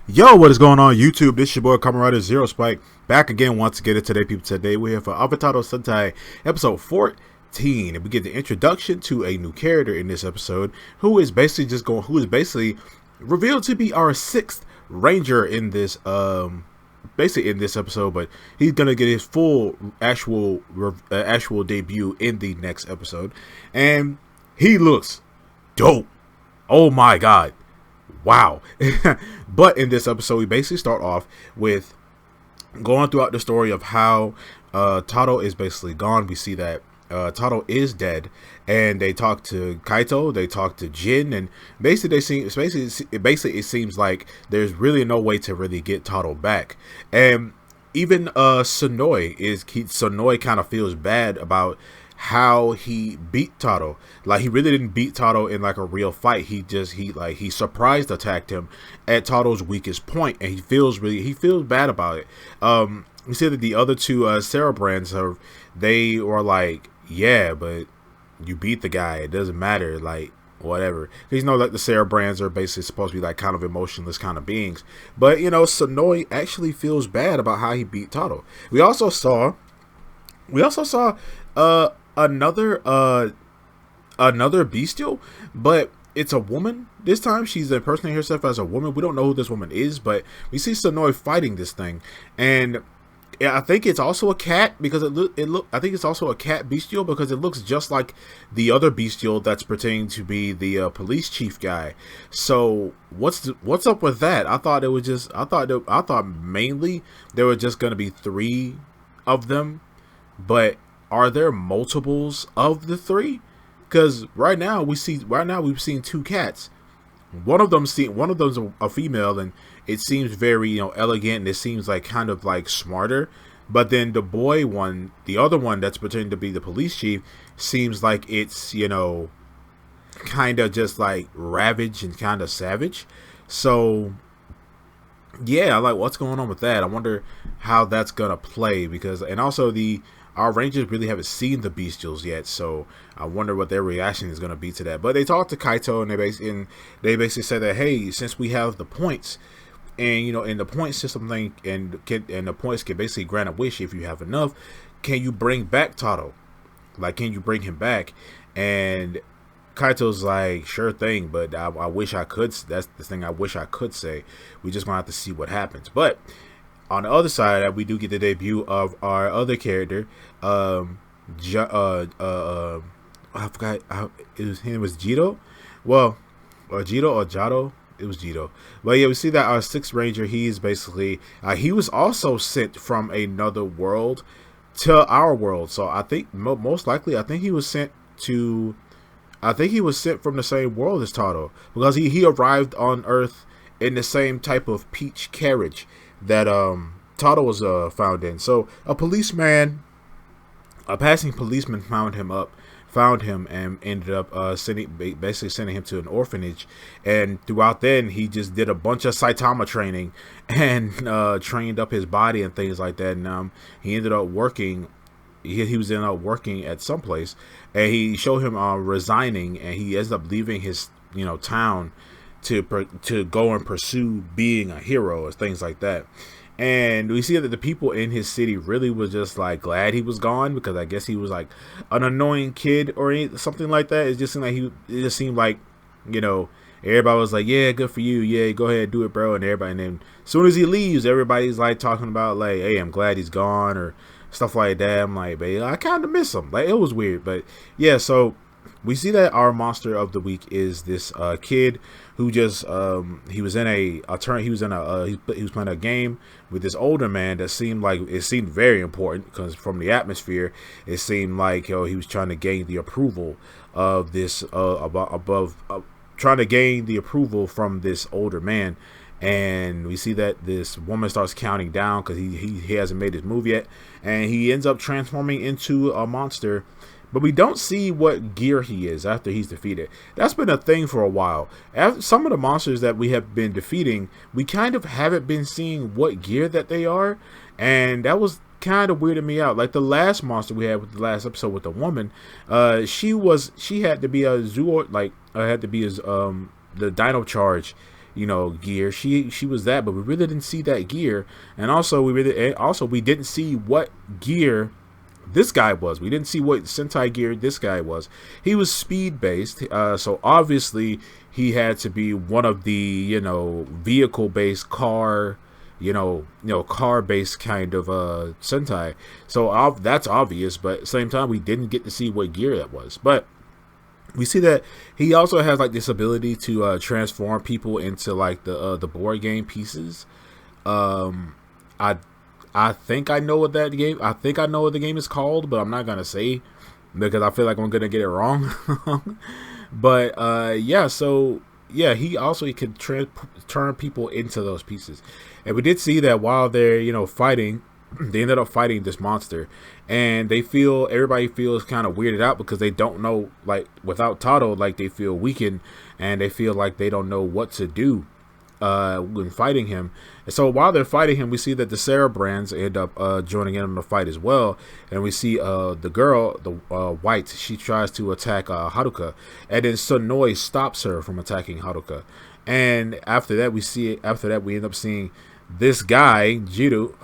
Yo, what is going on YouTube? This is your boy Kamen Zero Spike back again once again. Today, people, today we're here for Avataro Sentai episode 14, and we get the introduction to a new character in this episode who is basically revealed to be our sixth ranger in this basically in this episode, but he's gonna get his full actual debut in the next episode, and he looks dope. Oh my god. Wow. But in this episode, we basically start off with going throughout the story of how Taro is basically gone. We see that Taro is dead, and they talk to Kaito, they talk to Jin, and basically it seems like there's really no way to really get Taro back. And even Sonoi kind of feels bad about how he beat Taro. Like, he really didn't beat Taro in like a real fight. He surprise attacked him at Taro's weakest point, and he feels bad about it. We see that the other two Cerebrands they were like, yeah, but you beat the guy, it doesn't matter, like whatever. Because like the Cerebrands are basically supposed to be like kind of emotionless kind of beings, but Sonoi actually feels bad about how he beat Taro. We also saw another bestial, but it's a woman this time. She's impersonating herself as a woman. We don't know who this woman is, but we see Sonoi fighting this thing, and I think it's also a cat because I think it's also a cat bestial because it looks just like the other bestial that's pretending to be the police chief guy. So what's up with that? I thought mainly there were just gonna be 3 of them, but are there multiples of the 3? Because right now we've seen 2 cats. One of them's a female, and it seems very elegant, and it seems like kind of like smarter. But then the other one that's pretending to be the police chief, seems like it's kind of just like ravaged and kind of savage. So yeah, like, what's going on with that? I wonder how that's gonna play, and also our rangers really haven't seen the bestials yet, so I wonder what their reaction is going to be to that. But they talked to Kaito, and they basically said that, hey, since we have the points, and in the point system thing, and the points can basically grant a wish if you have enough, can you bring back Taro? Like, can you bring him back? And Kaito's like, sure thing, but I wish I could. That's the thing I wish I could say. We just gonna have to see what happens. But on the other side, we do get the debut of our other character. I forgot his name was Jito. Well, or Jito or Jato. It was Jito. But yeah, we see that our 6th ranger, he is basically he was also sent from another world to our world. So I think most likely, I think he was sent from the same world as Taro, because he arrived on Earth in the same type of peach carriage that Taro was found in. So a passing policeman found him and ended up basically sending him to an orphanage. And throughout then, he just did a bunch of Saitama training and trained up his body and things like that. And he ended up working. He was ended up working at some place, and he showed him resigning, and he ends up leaving his town to go and pursue being a hero or things like that. And we see that the people in his city really was just like glad he was gone, because I guess he was like an annoying kid or something like that. It just seemed like everybody was like, yeah, good for you, yeah, go ahead, do it, bro. And then as soon as he leaves, everybody's like talking about like, hey, I'm glad he's gone or stuff like that. I'm like, babe, I kind of miss him. Like, it was weird. But yeah, so we see that our monster of the week is this kid who just he was playing a game with this older man that seemed very important, because from the atmosphere it seemed like he was trying to gain the approval of this trying to gain the approval from this older man. And we see that this woman starts counting down because he hasn't made his move yet, and he ends up transforming into a monster. But we don't see what gear he is after he's defeated. That's been a thing for a while. Some of the monsters that we have been defeating, we kind of haven't been seeing what gear that they are, and that was kind of weirded me out. Like the last monster we had with the last episode with the woman, she had to be a Zord, like had to be his the Dino Charge gear. She was that, but we really didn't see that gear. And also we didn't see what gear this guy was. We didn't see what Sentai gear this guy was. He was speed based, so obviously he had to be one of the vehicle based car, car based kind of Sentai. So that's obvious, but at the same time we didn't get to see what gear that was. But we see that he also has like this ability to transform people into like the board game pieces. I think I know what that game. I think I know what the game is called, but I'm not gonna say because I feel like I'm gonna get it wrong. But yeah, so yeah, he could turn people into those pieces, and we did see that while they're fighting. They ended up fighting this monster, and everybody feels kind of weirded out because they don't know, like, without Tado, like, they feel weakened and they feel like they don't know what to do when fighting him. And so while they're fighting him, we see that the Cerebrands end up joining in on the fight as well, and we see the girl, the White, she tries to attack Haruka, and then Sonoi stops her from attacking Haruka. And after that we end up seeing this guy, Jiru,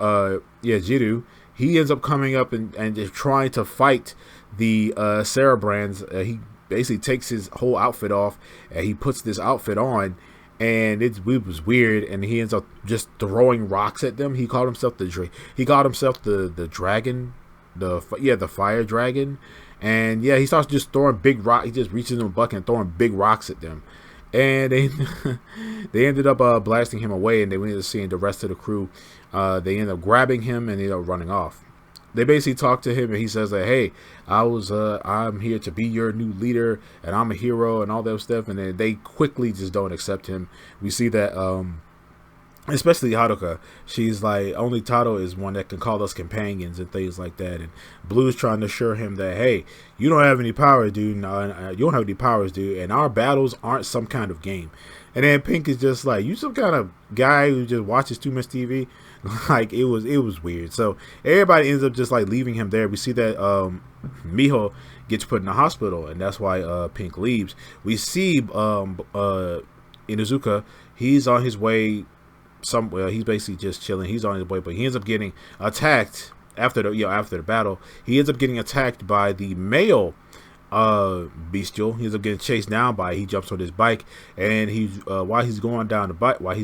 he ends up coming up and just trying to fight the Cerebrands. He basically takes his whole outfit off and he puts this outfit on, and it was weird, and he ends up just throwing rocks at them. He called himself the dragon, the fire dragon, and he starts just throwing big rocks. He just reaches in a bucket and throwing big rocks at them. And they ended up blasting him away, and they ended up seeing the rest of the crew. They ended up grabbing him and ended up running off. They basically talk to him, and he says that, hey, I'm here to be your new leader, and I'm a hero, and all that stuff. And then they quickly just don't accept him. We see that, especially Haruka, she's like, only Tado is one that can call us companions and things like that. And Blue's trying to assure him that, hey, you don't have any power, dude. No, you don't have any powers, dude. And our battles aren't some kind of game. And then Pink is just like, you some kind of guy who just watches too much TV. Like, it was weird. So everybody ends up just like leaving him there. We see that Mijo gets put in the hospital, and that's why Pink leaves. We see Inuzuka, he's on his way somewhere. He's basically just chilling. He's on his way, but he ends up getting attacked after the battle. He ends up getting attacked by the male bestial. He ends up getting chased down by. He jumps on his bike, and while he's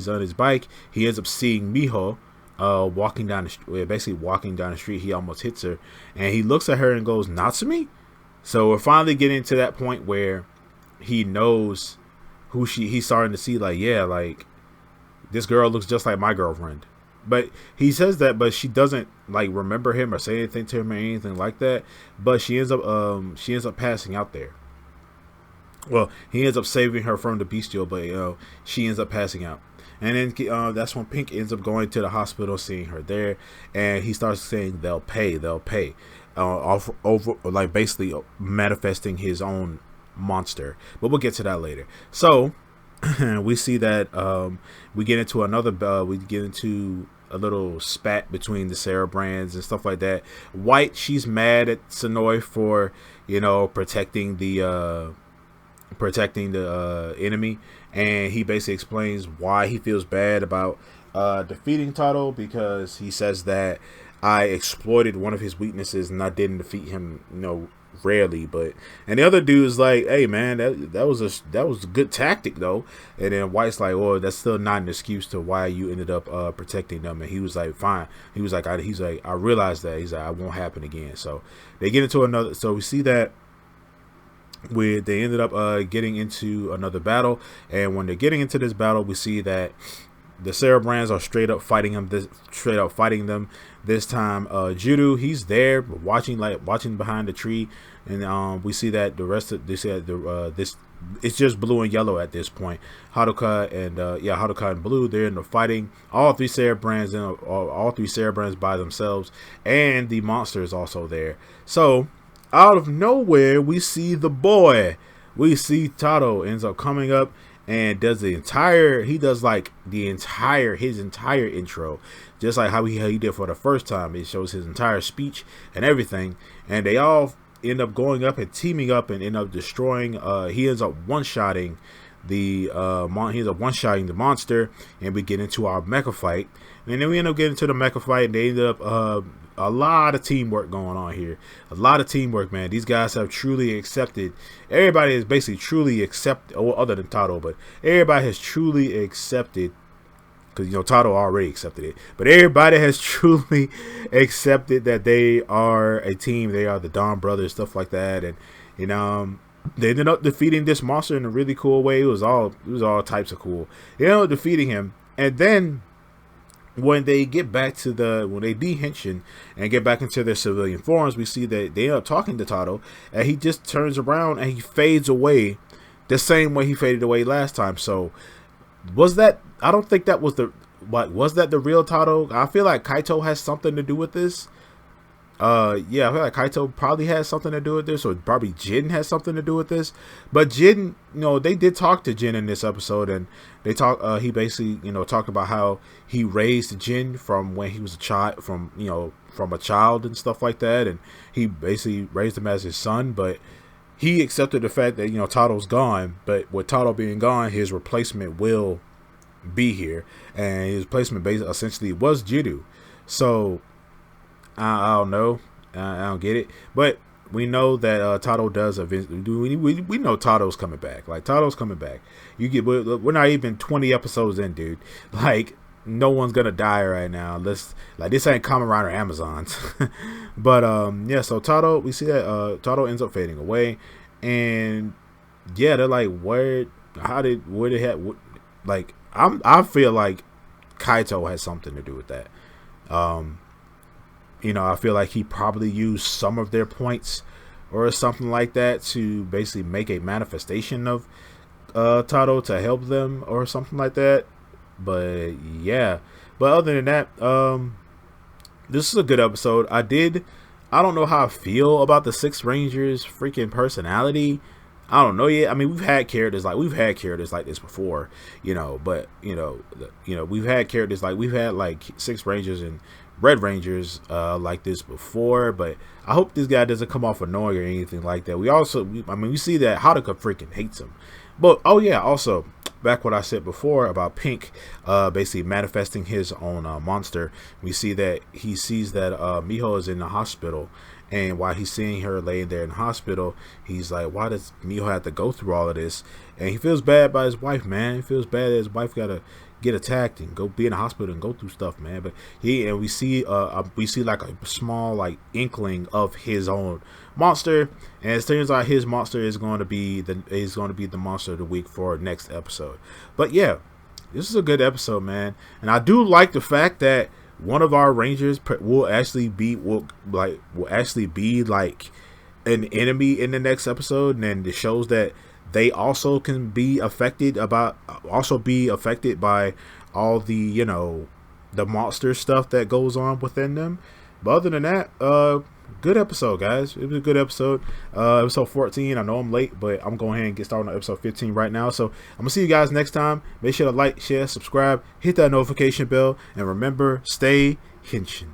on his bike, he ends up seeing Mijo walking down the street. He almost hits her, and he looks at her and goes, "Natsumi?" So we're finally getting to that point where he knows who he's starting to see, like, yeah, like, this girl looks just like my girlfriend. But he says that, but she doesn't like remember him or say anything to him or anything like that. But she ends up passing out there. Well, he ends up saving her from the bestial, but she ends up passing out. And then that's when Pink ends up going to the hospital, seeing her there, and he starts saying they'll pay, like basically manifesting his own monster. But we'll get to that later. So we see that we get into a little spat between the Cerebrands and stuff like that. White, she's mad at Sonoi for protecting the enemy, and he basically explains why he feels bad about defeating Tado, because he says that I exploited one of his weaknesses and I didn't defeat him rarely. And the other dude is like, hey man, that was a good tactic though. And then White's like, well, that's still not an excuse to why you ended up protecting them. And he was like, fine. He was like, I realized that. He's like, I won't happen again. So they get into another. So we see that they ended up getting into another battle. And when they're getting into this battle, we see that the Cerebrands are straight up fighting them. This time, Judo, he's there watching behind the tree, and we see that the rest of this it's just blue and yellow at this point. Haruka and Blue, they're in the fighting. All three Cerebrands by themselves, and the monster is also there. So out of nowhere, we see the boy. We see Tado ends up coming up and does his entire intro, just like how he did for the first time. It shows his entire speech and everything, and they all end up going up and teaming up and end up destroying. He ends up one-shotting he ends up one-shotting the monster, and we get into our mecha fight. And then we end up getting to the mecha fight, and they end up a lot of teamwork going on here. A lot of teamwork, man. These guys have truly accepted. Everybody has basically truly accepted, well, other than Tato, but everybody has truly accepted, because, Tato already accepted it. But everybody has truly accepted that they are a team. They are the Donbrothers, stuff like that. And, they ended up defeating this monster in a really cool way. It was all types of cool. They ended up defeating him. And then when they get back to when they de-henshin and get back into their civilian forms, we see that they end up talking to Tato, and he just turns around and he fades away the same way he faded away last time. So I don't think that was was that the real Tato? I feel like Kaito has something to do with this. Yeah, I feel like Kaito probably has something to do with this, or probably Jin has something to do with this. But Jin, they did talk to Jin in this episode, and he basically, talked about how he raised Jin from when he was a child, from a child and stuff like that, and he basically raised him as his son. But he accepted the fact that Tato's gone, but with Tato being gone, his replacement will be here, and his replacement essentially was Jiru. So I don't know. I don't get it. But we know that Tato does eventually. We know Tato's coming back. Like, Tato's coming back. We're not even 20 episodes in, dude. Like, no one's gonna die right now. This ain't Kamen Rider Amazons. But yeah. So Tato, we see that Tato ends up fading away, and yeah, they're like, I feel like Kaito has something to do with that. I feel like he probably used some of their points or something like that to basically make a manifestation of Tato to help them or something like that. But yeah. But other than that, this is a good episode. I don't know how I feel about the Six Rangers freaking personality. I don't know yet. I mean, we've had characters like this before, but we've had characters we've had like Six Rangers and Red Rangers like this before, but I hope this guy doesn't come off annoying or anything like that. We see that Haruka freaking hates him. But oh yeah, also back what I said before about Pink basically manifesting his own monster. We see that he sees that Mijo is in the hospital, and while he's seeing her laying there in the hospital, he's like, why does Mijo have to go through all of this? And he feels bad by his wife, man. He feels bad that his wife gotta get attacked and go be in the hospital and go through stuff, man. But we see like a small like inkling of his own monster, and it turns out his monster is going to be the monster of the week for next episode. But yeah, this is a good episode, man, and I do like the fact that one of our Rangers will actually be like an enemy in the next episode, and then it shows that they also can be affected by all the the monster stuff that goes on within them. But other than that, good episode, guys. It was a good episode. Episode 14. I know I'm late, but I'm going ahead and get started on episode 15 right now. So I'm gonna see you guys next time. Make sure to like, share, subscribe, hit that notification bell, and remember, stay henshin.